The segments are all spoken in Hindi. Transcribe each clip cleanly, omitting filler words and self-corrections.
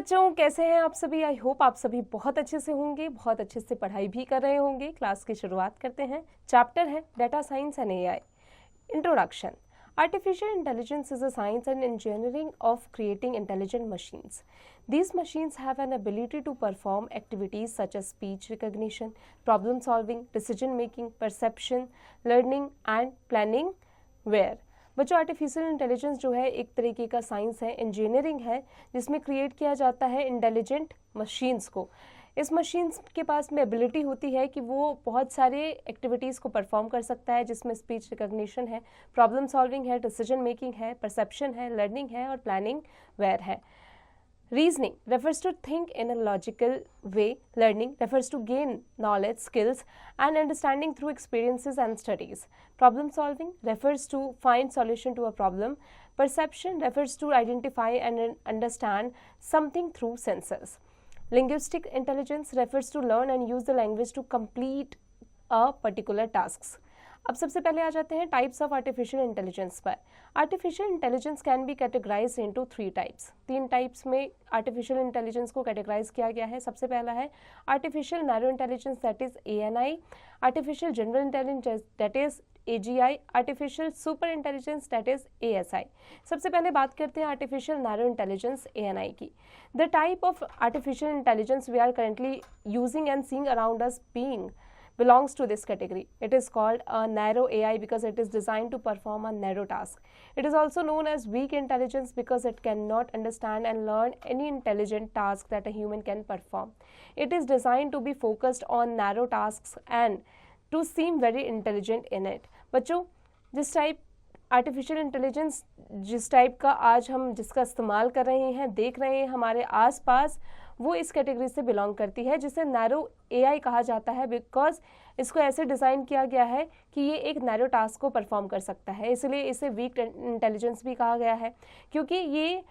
बच्चों, कैसे हैं आप सभी? आई होप आप सभी बहुत अच्छे से होंगे, बहुत अच्छे से पढ़ाई भी कर रहे होंगे। क्लास की शुरुआत करते हैं। चैप्टर है data science and AI. Introduction. Artificial intelligence is a science and engineering of creating intelligent machines. These machines have an ability to perform activities such as speech recognition, problem solving, decision making, perception, learning and planning. Where बच्चों, आर्टिफिशियल इंटेलिजेंस जो है एक तरीके का साइंस है, इंजीनियरिंग है, जिसमें क्रिएट किया जाता है इंटेलिजेंट मशीन्स को। इस मशीन्स के पास में एबिलिटी होती है कि वो बहुत सारे एक्टिविटीज़ को परफॉर्म कर सकता है, जिसमें स्पीच रिकग्निशन है, प्रॉब्लम सॉल्विंग है, डिसीजन मेकिंग है, परसेप्शन है, लर्निंग है और प्लानिंग वेयर है। Reasoning refers to think in a logical way. Learning refers to gain knowledge, skills, and understanding through experiences and studies. Problem solving refers to find solution to a problem. Perception refers to identify and understand something through senses. Linguistic intelligence refers to learn and use the language to complete a particular tasks. अब सबसे पहले आ जाते हैं टाइप्स ऑफ आर्टिफिशियल इंटेलिजेंस पर। Artificial intelligence can be categorize into 3 types. 3 types में आर्टिफिशियल इंटेलिजेंस को कैटेगराइज किया गया है। सबसे पहला है artificial narrow intelligence, that is ANI, artificial general intelligence, that is AGI, artificial super intelligence, that is ASI। सबसे पहले बात करते हैं आर्टिफिशियल नैरो इंटेलिजेंस ANI की। The type of artificial intelligence we are currently using and seeing around us being belongs to this category. It is called a narrow AI because it is designed to perform a narrow task. It is also known as weak intelligence because it cannot understand and learn any intelligent task that a human can perform. It is designed to be focused on narrow tasks and to seem very intelligent in it. बच्चों, जिस टाइप आर्टिफिशियल इंटेलिजेंस जिस टाइप का आज हम जिसका इस्तेमाल कर रहे हैं, देख रहे हैं हमारे आसपास, वो इस कैटेगरी से बिलोंग करती है, जिसे नैरो AI कहा जाता है बिकॉज इसको ऐसे डिज़ाइन किया गया है कि ये एक नैरो टास्क को परफॉर्म कर सकता है। इसलिए इसे वीक इंटेलिजेंस भी कहा गया है, क्योंकि ये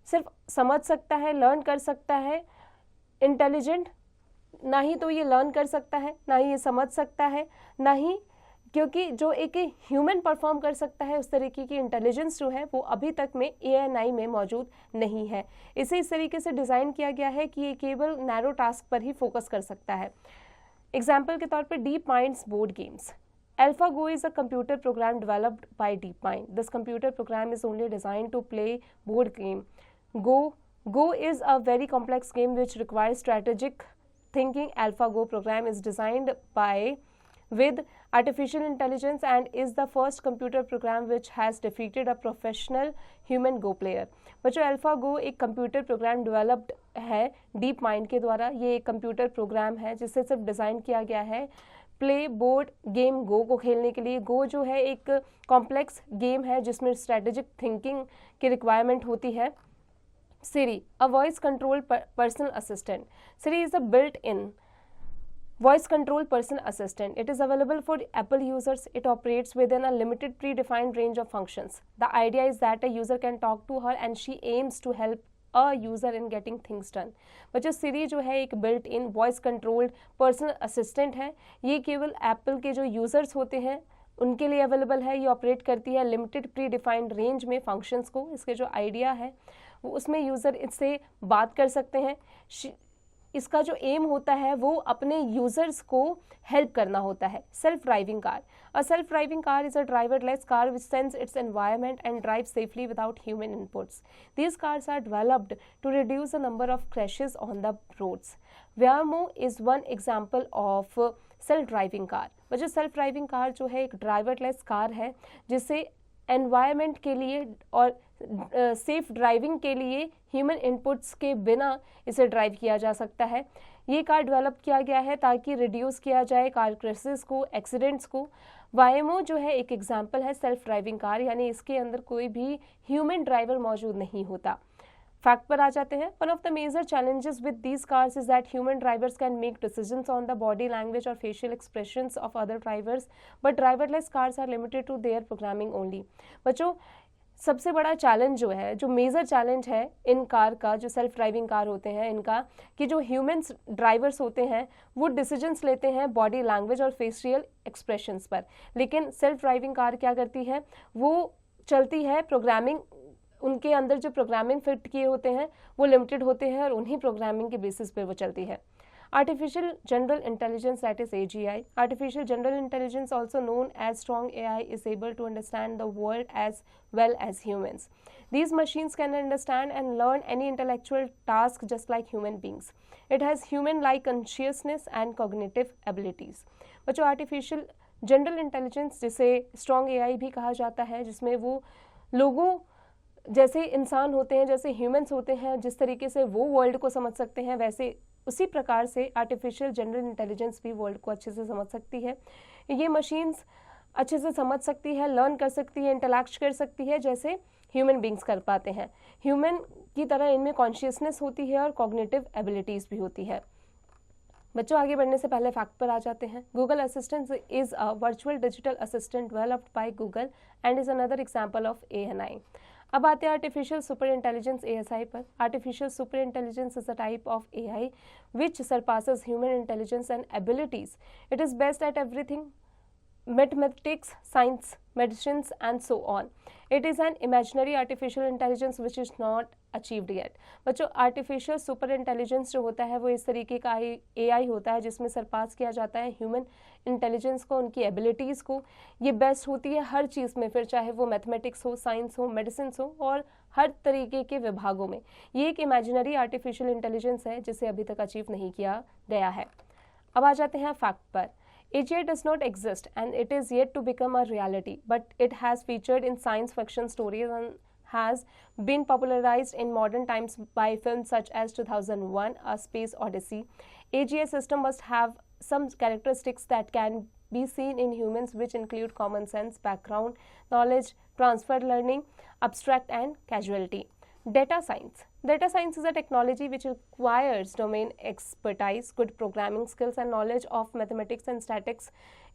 सिर्फ समझ सकता है, लर्न कर सकता है। इंटेलिजेंट ना ही तो ये लर्न कर सकता है, ना ही ये समझ सकता है, ना ही क्योंकि जो एक ह्यूमन परफॉर्म कर सकता है उस तरीके की इंटेलिजेंस जो है वो अभी तक में ANI में मौजूद नहीं है। इसे इस तरीके से डिज़ाइन किया गया है कि ये केवल नैरो टास्क पर ही फोकस कर सकता है। एग्जाम्पल के तौर पर deep minds board games. AlphaGo is a computer program developed by DeepMind. This computer program is only designed to play board game. Go is a very complex game which requires strategic thinking. AlphaGo program is designed with artificial intelligence and is the first computer program which has defeated a professional human Go player. बच्चों, AlphaGo एक कंप्यूटर प्रोग्राम डेवलप्ड है डीप माइंड के द्वारा। ये एक कंप्यूटर प्रोग्राम है जिससे सिर्फ डिज़ाइन किया गया है प्ले बोर्ड गेम गो को खेलने के लिए। गो जो है एक कॉम्प्लेक्स गेम है जिसमें स्ट्रेटेजिक थिंकिंग की रिक्वायरमेंट होती है। Siri, a voice control personal assistant. Siri is a built-in voice control personal assistant. It is available for Apple users. It operates within a limited predefined range of functions. The idea is that a user can talk to her and she aims to help a user in getting things done. बच्चों, Siri जो है एक built in voice controlled personal assistant है। ये केवल Apple के जो users होते हैं उनके लिए अवेलेबल है। ये ऑपरेट करती है लिमिटेड प्री डिफाइंड रेंज में फंक्शंस को। इसके जो आइडिया है वो उसमें यूज़र इससे बात कर सकते हैं। इसका जो एम होता है वो अपने यूजर्स को हेल्प करना होता है। Self driving car. A self driving car is a driverless car which sense its environment and drive safely without human inputs. These cars are developed to reduce the number of crashes on the roads. Waymo is one example of self driving car. वजह सेल्फ ड्राइविंग कार जो है एक ड्राइवरलेस कार है जिससे एनवायरनमेंट के लिए और सेफ ड्राइविंग के लिए ह्यूमन इनपुट्स के बिना इसे ड्राइव किया जा सकता है। ये कार डेवलप किया गया है ताकि रिड्यूस किया जाए कार क्रैशेस को, एक्सीडेंट्स को। Waymo जो है एक एग्जाम्पल है सेल्फ ड्राइविंग कार, यानी इसके अंदर कोई भी ह्यूमन ड्राइवर मौजूद नहीं होता। फैक्ट पर आ जाते हैं। One of the major challenges with these cars is that human drivers can make decisions on the body language और facial expressions of other drivers, but driverless cars are limited to their programming only. बच्चों, सबसे बड़ा चैलेंज जो है, जो मेजर चैलेंज है इन कार का, जो सेल्फ ड्राइविंग कार होते हैं इनका, कि जो ह्यूमन्स ड्राइवर्स होते हैं वो डिसीजंस लेते हैं बॉडी लैंग्वेज और फेशियल एक्सप्रेशंस पर, लेकिन सेल्फ ड्राइविंग कार क्या करती है, वो चलती है प्रोग्रामिंग उनके अंदर जो प्रोग्रामिंग फिट किए होते हैं वो लिमिटेड होते हैं और उन्हीं प्रोग्रामिंग के बेसिस पे वो चलती है। Artificial General Intelligence, that is AGI. Artificial General Intelligence, also known as strong AI, is able to understand the world as well as humans. These machines can understand and learn any intellectual task just like human beings. It has human-like consciousness and cognitive abilities. बच्चों आर्टिफिशियल जनरल इंटेलिजेंस जिसे स्ट्रॉन्ग एआई भी कहा जाता है, जिसमें वो लोगों जैसे इंसान होते हैं, जैसे ह्यूमंस होते हैं, जिस तरीके से वो वर्ल्ड को समझ सकते हैं, वैसे उसी प्रकार से आर्टिफिशियल जनरल इंटेलिजेंस भी वर्ल्ड को अच्छे से समझ सकती है। ये मशीन्स अच्छे से समझ सकती है, लर्न कर सकती है, इंटरैक्ट कर सकती है जैसे ह्यूमन बींग्स कर पाते हैं। ह्यूमन की तरह इनमें कॉन्शियसनेस होती है और कॉग्निटिव एबिलिटीज़ भी होती है। बच्चों आगे बढ़ने से पहले फैक्ट पर आ जाते हैं। Google assistant is a virtual digital assistant developed by Google and is another example of ANI। अब आते हैं आर्टिफिशियल सुपर इंटेलिजेंस ASI पर। Artificial super intelligence is a type of AI which surpasses human intelligence and abilities. It is best at everything mathematics, science, medicines and so on. It is an imaginary artificial intelligence which is not achieved yet. बच्चों आर्टिफिशियल सुपर इंटेलिजेंस जो होता है वो इस तरीके का AI होता है जिसमें सरपास किया जाता है ह्यूमन इंटेलिजेंस को, उनकी एबिलिटीज़ को। ये बेस्ट होती है हर चीज़ में, फिर चाहे वो मैथमेटिक्स हो, साइंस हो, मेडिसिन हो और हर तरीके के विभागों में। ये एक इमेजिनरी आर्टिफिशियल इंटेलिजेंस है जिसे अभी तक अचीव नहीं किया गया है। अब आ जाते हैं फैक्ट पर। AGI does not exist and it is yet to become a reality, but it has featured in science fiction stories and has been popularized in modern times by films such as 2001: A Space Odyssey. AGI system must have some characteristics that can be seen in humans, which include common sense, background knowledge, transfer learning, abstract and causality. Data science. Data science is a technology which requires domain expertise, good programming skills and knowledge of mathematics and statistics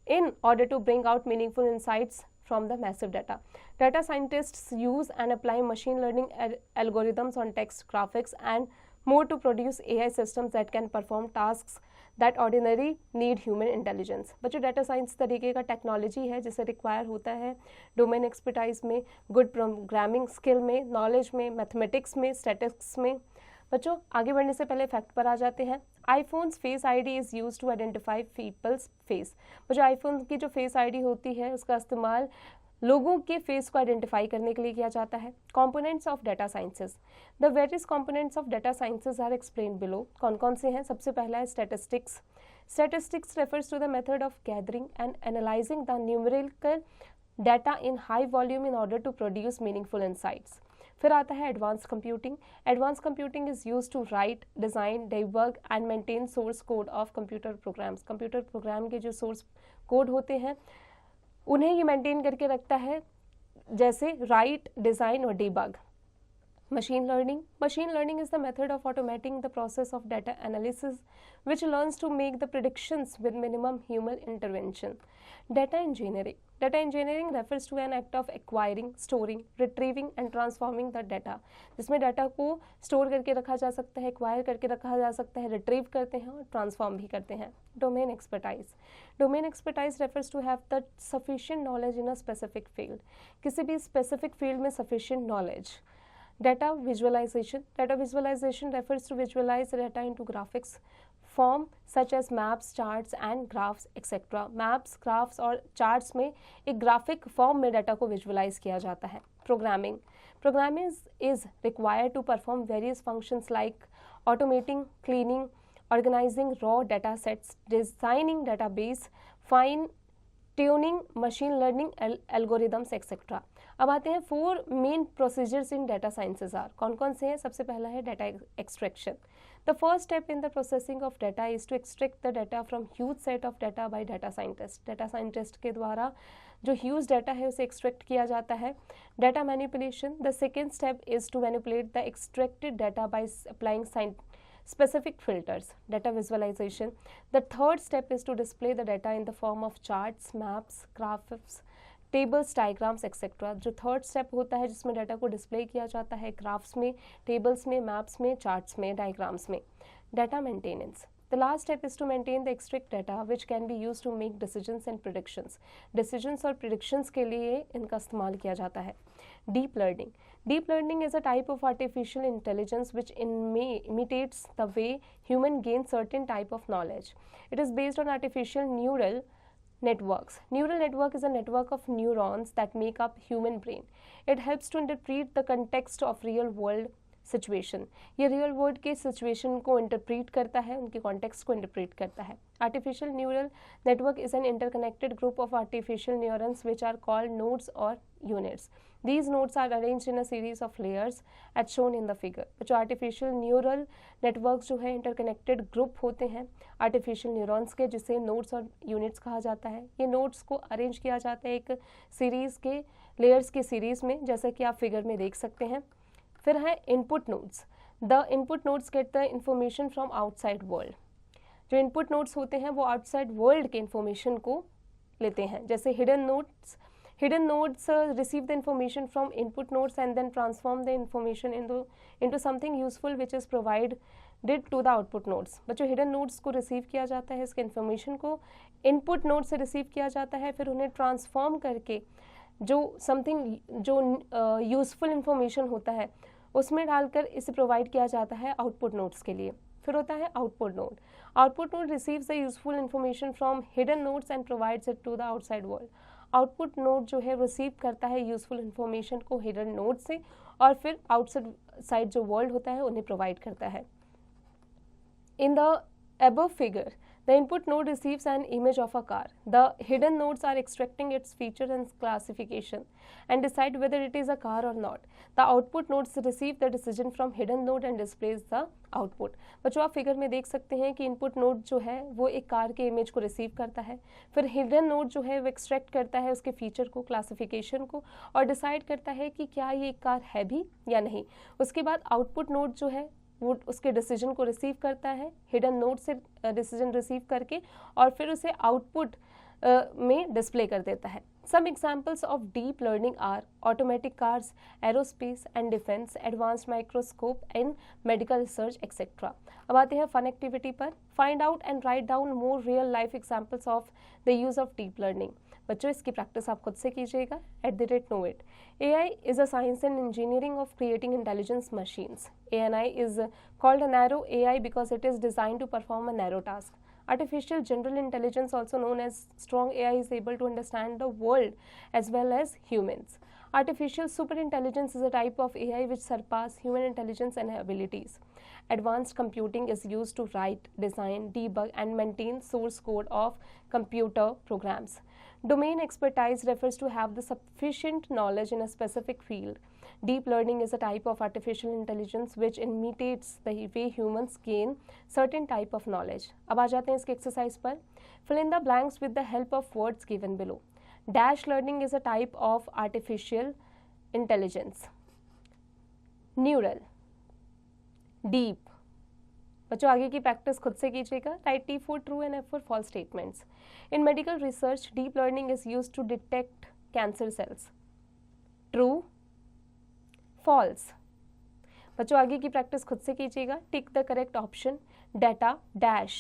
in order to bring out meaningful insights from the massive data. Data scientists use and apply machine learning algorithms on text, graphics and more to produce AI systems that can perform tasks that ordinarily need human intelligence. बच्चों डाटा साइंस तरीके का टेक्नोलॉजी है जिसे रिक्वायर होता है डोमेन एक्सपर्टाइज में, गुड प्रोग्रामिंग स्किल में, नॉलेज में, मैथमेटिक्स में, स्टैटिस्टिक्स में। बच्चों आगे बढ़ने से पहले फैक्ट पर आ जाते हैं। IPhones face ID is use to identify people's face. बच्चों आईफोन की जो फेस आईडी होती है उसका इस्तेमाल लोगों के फेस को आइडेंटिफाई करने के लिए किया जाता है। Components of data sciences. The various components of data sciences are explain below. कौन कौन से हैं? सबसे पहला है statistics. Statistics refers to the method of gathering and analyzing the numerical data in high volume in order to produce meaningful insights. फिर आता है advance computing. Advance computing is use to write, design, debug and maintain source code of computer programs. Computer program के जो सोर्स कोड होते हैं उन्हें ये मेंटेन करके रखता है, जैसे राइट, डिज़ाइन और debug. Machine learning. Machine learning is the method of automating the process of data analysis which learns to make the predictions with minimum human intervention. Data engineering. Data engineering refers to an act of acquiring, storing, retrieving and transforming the data, जिसमें डाटा को स्टोर करके रखा जा सकता है, एक्वायर करके रखा जा सकता है, रिट्रीव करते हैं और ट्रांसफॉर्म भी करते हैं। Domain expertise. Domain expertise refers to have the sufficient knowledge in a specific field. किसी भी स्पेसिफिक फील्ड में sufficient knowledge. Data visualization. Data visualization refers to visualize data into graphics form such as maps, charts and graphs etc. Maps, graphs और charts में एक graphic form में data को visualize किया जाता है। Programming. Programming is required to perform various functions like automating, cleaning, organizing raw data sets, designing database, fine tuning, machine learning algorithms etcetera. अब आते हैं 4 main procedures in data sciences are. कौन कौन से हैं? सबसे पहला है data extraction. The first step in the processing of data is to extract the data from huge set of data by data scientist. Data scientist के द्वारा जो ह्यूज डाटा है उसे एक्सट्रैक्ट किया जाता है। Data manipulation. The second step is to manipulate the extracted data by applying specific filters. Data visualization. The third step is to display the data in the form of charts, maps, graphs, tables, diagrams etc. जो थर्ड स्टेप होता है जिसमें डाटा को डिस्प्ले किया जाता है ग्राफ्स में, टेबल्स में, मैप्स में, चार्ट्स में, डायग्राम्स में। Data maintenance. The last step is to maintain the extract data which can be used to make decisions and predictions. Decisions और predictions के लिए इनका इस्तेमाल किया जाता है. Deep learning. Deep learning is a type of artificial intelligence which imitates the way human gain certain type of knowledge. It is based on artificial neural networks. Neural network is a network of neurons that make up human brain. It helps to interpret the context of real world situation. ये रियल वर्ल्ड के सिचुएशन को इंटरप्रीट करता है, उनके कॉन्टेक्स्ट को इंटरप्रीट करता है. Artificial neural network is an interconnected group of artificial neurons which are called nodes और units. These nodes are arranged in a series of layers as shown in the figure. जो आर्टिफिशियल न्यूरल नेटवर्क जो है इंटरकनेक्टेड ग्रुप होते हैं आर्टिफिशियल न्यूरॉन्स के, जिसे नोड्स और यूनिट्स कहा जाता है. ये नोड्स को अरेंज किया जाता है एक सीरीज़ के लेयर्स के सीरीज़ में, जैसा कि आप फिगर में देख सकते हैं. फिर है input nodes. The input nodes get the information from outside world. जो इनपुट नोड्स होते हैं वो आउटसाइड वर्ल्ड के इंफॉर्मेशन को लेते हैं. जैसे hidden nodes receive the information from input nodes and then transform the information into something useful which is provided to the output nodes. बच्चों हिडन नोड्स को रिसीव किया जाता है, इसके इन्फॉर्मेशन को इनपुट नोड से रिसीव किया जाता है, फिर उन्हें ट्रांसफॉर्म करके जो यूजफुल इंफॉर्मेशन होता है उसमें डालकर इसे प्रोवाइड किया जाता है आउटपुट नोड्स के लिए. फिर होता है output node. Output node receives the useful information from hidden nodes and provides it to the outside world. Output node जो है रिसीव करता है यूजफुल इंफॉर्मेशन को हिडन नोड से और फिर आउटसाइड जो वर्ल्ड होता है उन्हें प्रोवाइड करता है. In the above figure, the input node receives an image of a car. The hidden nodes are extracting its feature and classification and decide whether it is a car or not. The output nodes receive the decision from hidden node and displays the output. बच्चों आप फिगर में देख सकते हैं कि इनपुट नोड जो है वो एक कार के इमेज को रिसीव करता है, फिर हिडन नोड जो है वो एक्सट्रैक्ट करता है उसके फीचर को, क्लासिफिकेशन को, और डिसाइड करता है कि क्या ये एक कार है भी या नहीं. उसके बाद आउटपुट नोड जो है वो उसके डिसीजन को रिसीव करता है हिडन नोड से डिसीजन रिसीव करके और फिर उसे आउटपुट में डिस्प्ले कर देता है. Some examples of deep learning are automatic cars, aerospace and defence, advanced microscope in medical research etcetera. अब आते हैं फन एक्टिविटी पर. Find out and write down more real life examples of the use of deep learning. बच्चों इसकी प्रैक्टिस आप खुद से कीजिएगा. @know it. AI is a science and engineering of creating intelligence machines. ANI is called a narrow AI because it is designed to perform a narrow task. Artificial general intelligence, also known as strong AI, is able to understand the world as well as humans. Artificial superintelligence is a type of AI which surpass human intelligence and abilities. Advanced computing is used to write, design, debug and maintain source code of computer programs. Domain expertise refers to have the sufficient knowledge in a specific field. Deep learning is a type of artificial intelligence which imitates the way humans gain certain type of knowledge. अब आ जाते हैं इसके एक्सरसाइज पर. Fill in the blanks with the help of words given below. Dash learning is a type of artificial intelligence. Neural, deep. बच्चों आगे की प्रैक्टिस खुद से कीजिएगा. Right T for true and F for false statements. In medical research, deep learning is used to detect cancer cells. True, false. बच्चों आगे की प्रैक्टिस खुद से कीजिएगा. Tick the correct option. Data dash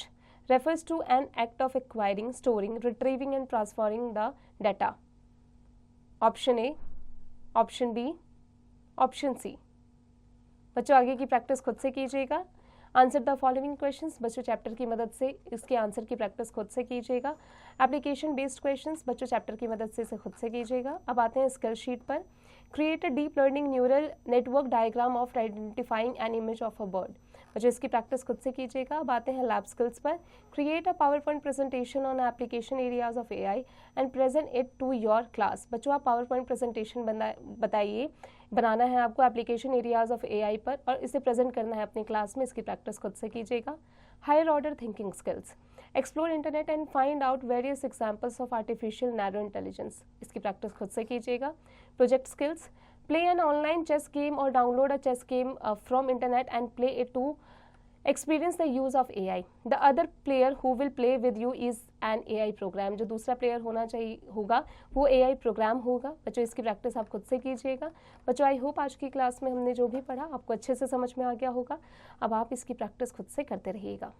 refers to an act of acquiring, storing, retrieving and transferring the data. Option A, Option B, Option C. बच्चों आगे की प्रैक्टिस खुद से कीजिएगा. Answer the following questions. बच्चों चैप्टर की मदद से इसके आंसर की प्रैक्टिस खुद से कीजिएगा. एप्लीकेशन बेस्ड क्वेश्चंस बच्चों चैप्टर की मदद से इसे खुद से कीजिएगा. अब आते हैं स्किल शीट पर. Create a deep learning neural network diagram of identifying an image of a bird. बच्चों इसकी प्रैक्टिस खुद से कीजिएगा. अब आते हैं लैब स्किल्स पर. Create a PowerPoint presentation on application areas of AI and present it to your class. बच्चों आप पावर पॉइंट प्रेजेंटेशन बताइए, बनाना है आपको एप्लीकेशन एरियाज ऑफ AI पर और इसे प्रेजेंट करना है अपनी क्लास में. इसकी प्रैक्टिस खुद से कीजिएगा. Higher order thinking skills. Explore internet and find out various examples of artificial narrow intelligence. इसकी प्रैक्टिस खुद से कीजिएगा. Project skills. Play an online chess game or download a chess game from internet and play it to experience the use of AI. The other player who will play with you is an AI program. जो दूसरा प्लेयर होगा वो AI प्रोग्राम होगा. बच्चों इसकी प्रैक्टिस आप खुद से कीजिएगा. बच्चों आई होप आज की क्लास में हमने जो भी पढ़ा आपको अच्छे से समझ में आ गया होगा. अब आप इसकी प्रैक्टिस खुद से करते रहिएगा.